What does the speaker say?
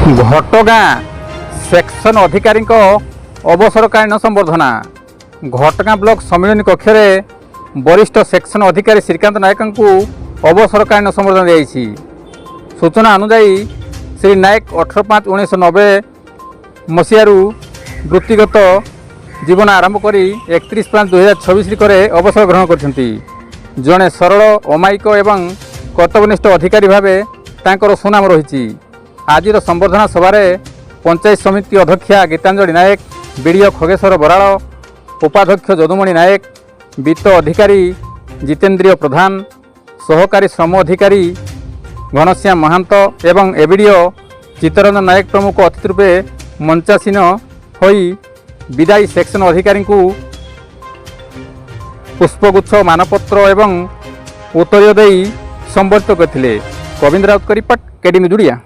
घटगाँ section अधिकारी अवसरकालीन संबर्धना घटगाँ block सम्मिलन कक्ष वरिष्ठ सेक्शन अधिकारी श्रीकांत नायक को अवसरकालीन संबर्धना दी। सूचना अनुजाई श्री नायक 18/5/1990 मसीह वृत्तिगत जीवन आरंभ कर 31/5/2026 अवसर ग्रहण करछंती। जड़े सरल अमायिक एवं कर्तव्यनिष्ठ अधिकारी भाव सुनाम रही। आज संबर्धना सभारे पंचायत समिति अध्यक्षा गीतांजलि नायक, बीडीओ खगेश्वर बराड़, उपाध्यक्ष जदुमणि नायक, वित्त अधिकारी जितेन्द्रिय प्रधान, सहकारी श्रम अधिकारी घनश्याम महांत एवं एबीडीओ चित्तरंजन नायक प्रमुख अतिथि रूपे मंचासीन होई विदायी सेक्शन अधिकारी को पुष्पगुच्छ मानपत्र एवं उत्तरीय दे संबर्धित करथिले। गोविंद राउत का रिपोर्ट, केडीमी दुड़िया।